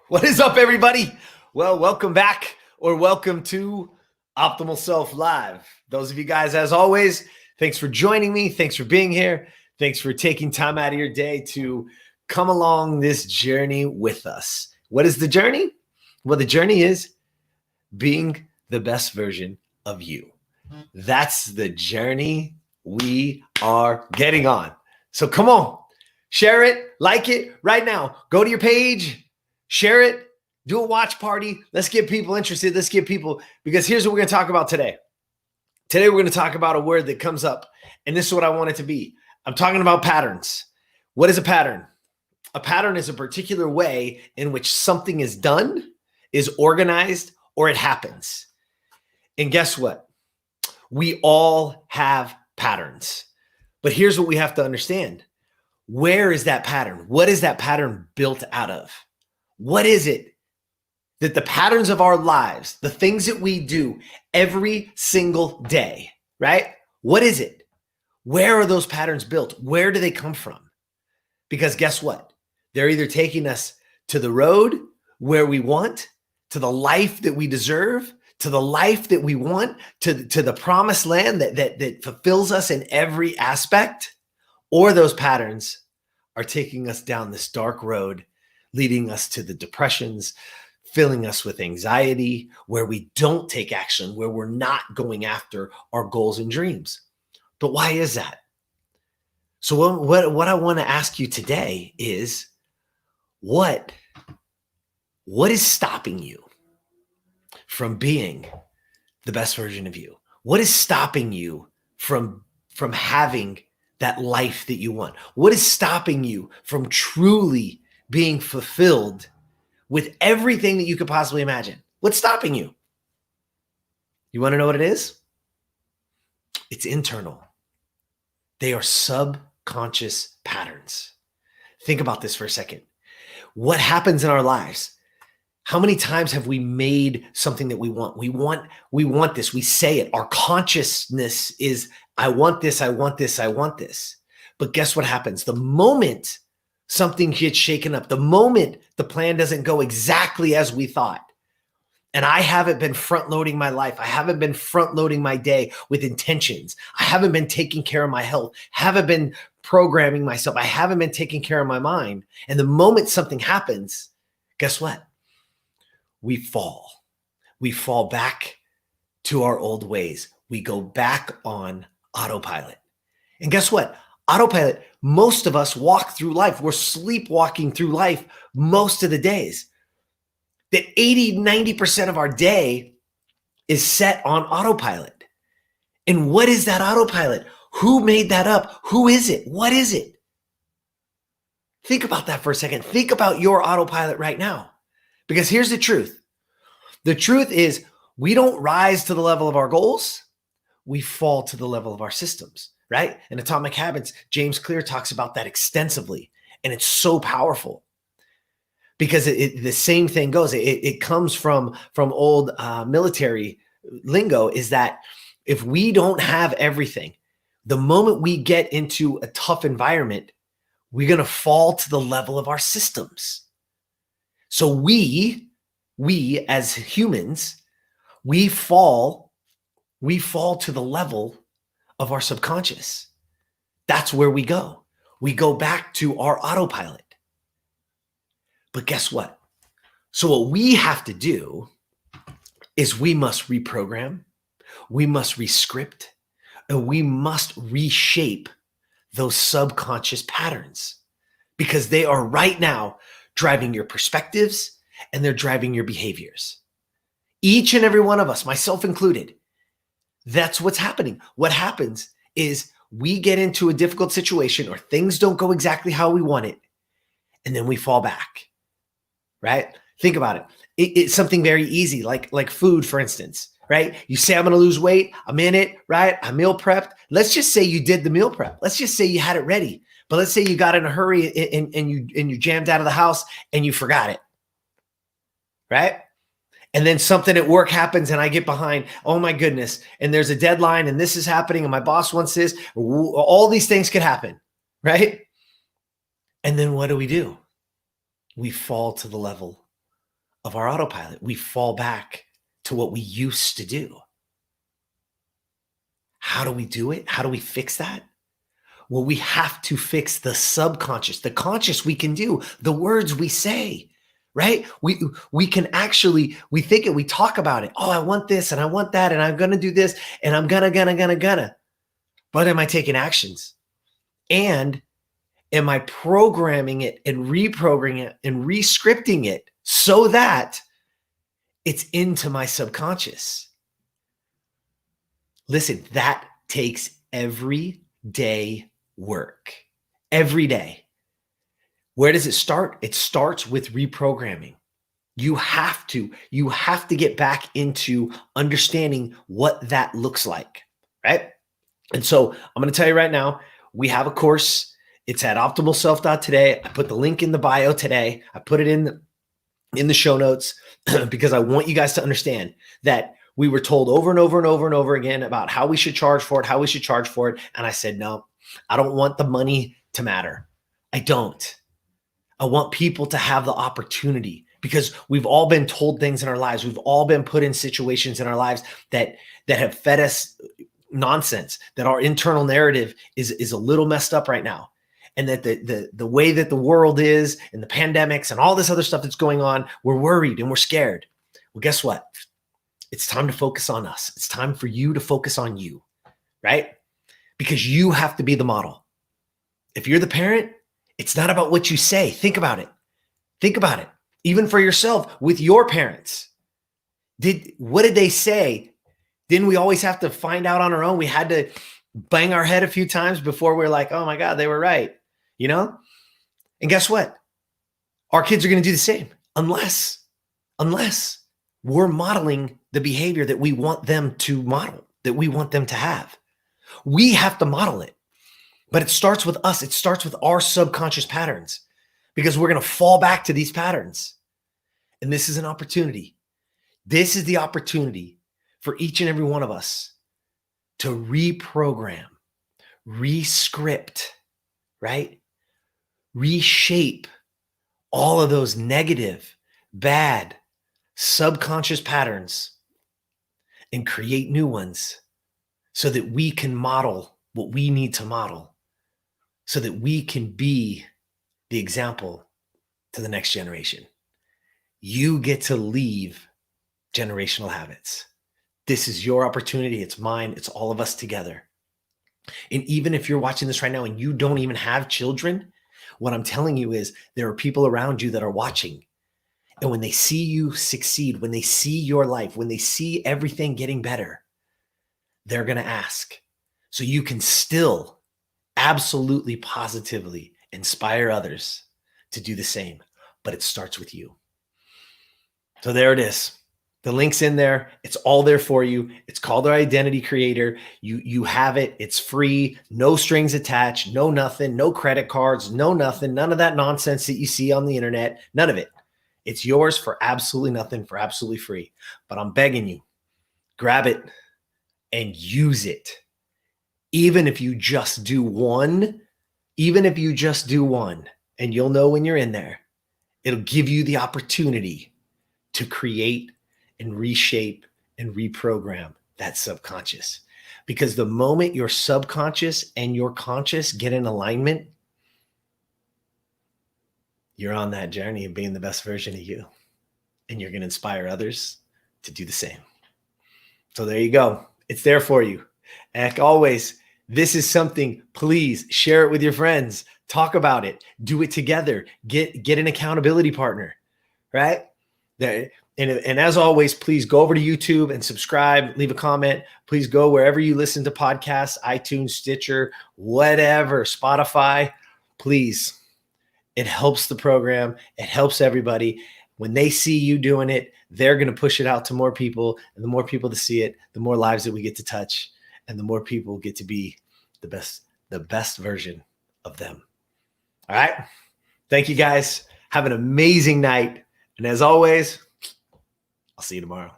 What is up, everybody? Well, welcome back or welcome to Optimal Self Live. Those of you guys, as always, thanks for joining me. Thanks for being here. Thanks for taking time out of your day to come along this journey with us. What is the journey? Well, the journey is being the best version of you. That's the journey we are getting on. So come on, share it, like it right now. Go to your page, share it, do a watch party. Let's get people interested. Let's get people, because here's what we're going to talk about today. Today, we're going to talk about a word that comes up, and this is what I want it to be. I'm talking about patterns. What is a pattern? A pattern is a particular way in which something is done, is organized, or it happens. And guess what? We all have patterns. But here's what we have to understand. Where is that pattern? What is that pattern built out of? What is it that the patterns of our lives, the things that we do every single day, right? What is it? Where are those patterns built? Where do they come from? Because guess what? They're either taking us to the road where we want, to the life that we deserve, to the life that we want, to the promised land that fulfills us in every aspect, or those patterns are taking us down this dark road, leading us to the depressions, filling us with anxiety, where we don't take action, where we're not going after our goals and dreams. But why is that? So what I want to ask you today is, what is stopping you from being the best version of you? What is stopping you from having that life that you want? What is stopping you from truly being fulfilled with everything that you could possibly imagine? What's stopping you? You want to know what it is? It's internal. They are subconscious patterns. Think about this for a second. What happens in our lives? How many times have we made something that we want? We want this. We say it. Our consciousness is, I want this, I want this, I want this. But guess what happens? The moment something gets shaken up, the moment the plan doesn't go exactly as we thought, and I haven't been front-loading my life, I haven't been front-loading my day with intentions, I haven't been taking care of my health, haven't been programming myself, I haven't been taking care of my mind, and the moment something happens, guess what? We fall. We fall back to our old ways. We go back on autopilot. And guess what? Autopilot, most of us walk through life. We're sleepwalking through life most of the days. That 80, 90% of our day is set on autopilot. And what is that autopilot? Who made that up? Who is it? What is it? Think about that for a second. Think about your autopilot right now. Because here's the truth. The truth is, we don't rise to the level of our goals. We fall to the level of our systems, right? In Atomic Habits, James Clear talks about that extensively. And it's so powerful. Because the same thing goes. It comes from old military lingo, is that if we don't have everything, the moment we get into a tough environment, we're going to fall to the level of our systems. So we as humans, we fall to the level of our subconscious. That's where we go. We go back to our autopilot. But guess what? So what we have to do is we must reprogram, we must rescript, and we must reshape those subconscious patterns, because they are right now driving your perspectives and they're driving your behaviors. Each and every one of us, myself included, that's what's happening. What happens is we get into a difficult situation or things don't go exactly how we want it, and then we fall back, right? Think about it. It's something very easy, like food, for instance, right? You say, I'm going to lose weight. I'm in it, right? I meal prepped. Let's just say you did the meal prep. Let's just say you had it ready. But let's say you got in a hurry and you jammed out of the house and you forgot it, right? And then something at work happens and I get behind, oh my goodness, and there's a deadline and this is happening and my boss wants this. All these things could happen, right? And then what do? We fall to the level of our autopilot. We fall back to what we used to do. How do we do it? How do we fix that? Well, we have to fix the subconscious. The conscious we can do, the words we say, right? We can actually, we think it, we talk about it. Oh, I want this and I want that and I'm going to do this and I'm gonna. But am I taking actions? And am I programming it and reprogramming it and rescripting it so that it's into my subconscious? Listen, that takes everyday work. Every day. Where does it start? It starts with reprogramming. You have to get back into understanding what that looks like, right? And so I'm going to tell you right now, we have a course. It's at 𝗕𝗲𝘀 I put the link in the bio today. I put it in the show notes because I want you guys to understand that we were told over and over and over and over again about how we should charge for it, And I said, no, I don't want the money to matter. I don't. I want people to have the opportunity, because we've all been told things in our lives. We've all been put in situations in our lives that have fed us nonsense, that our internal narrative is a little messed up right now. And that the way that the world is and the pandemics and all this other stuff that's going on, we're worried and we're scared. Well, guess what? It's time to focus on us. It's time for you to focus on you, right? Because you have to be the model. If you're the parent, it's not about what you say. Think about it. Think about it. Even for yourself with your parents. What did they say? Didn't we always have to find out on our own? We had to bang our head a few times before we're like, oh my God, they were right. You know? And guess what? Our kids are going to do the same unless we're modeling the behavior that we want them to model, that we want them to have. We have to model it. But it starts with us. It starts with our subconscious patterns, because we're going to fall back to these patterns. And this is an opportunity. This is the opportunity for each and every one of us to reprogram, rescript, right? Reshape all of those negative, bad, subconscious patterns and create new ones so that we can model what we need to model, so that we can be the example to the next generation. You get to leave generational habits. This is your opportunity. It's mine. It's all of us together. And even if you're watching this right now and you don't even have children, what I'm telling you is there are people around you that are watching. And when they see you succeed, when they see your life, when they see everything getting better, they're going to ask. So you can still absolutely positively inspire others to do the same, but it starts with you. So there it is. The link's in there. It's all there for you. It's called our Identity Creator. You have it. It's free. No strings attached. No nothing. No credit cards. No nothing. None of that nonsense that you see on the internet. None of it. It's yours for absolutely nothing, for absolutely free. But I'm begging you, grab it and use it. Even if you just do one, and you'll know when you're in there, it'll give you the opportunity to create and reshape and reprogram that subconscious. Because the moment your subconscious and your conscious get in alignment, you're on that journey of being the best version of you. And you're going to inspire others to do the same. So there you go. It's there for you. And like always, this is something, please share it with your friends. Talk about it. Do it together. Get an accountability partner, right? And as always, please go over to YouTube and subscribe, leave a comment. Please go wherever you listen to podcasts, iTunes, Stitcher, whatever, Spotify. Please, it helps the program. It helps everybody. When they see you doing it, they're going to push it out to more people. And the more people to see it, the more lives that we get to touch. And the more people get to be the best version of them. All right. Thank you guys. Have an amazing night. And as always, I'll see you tomorrow.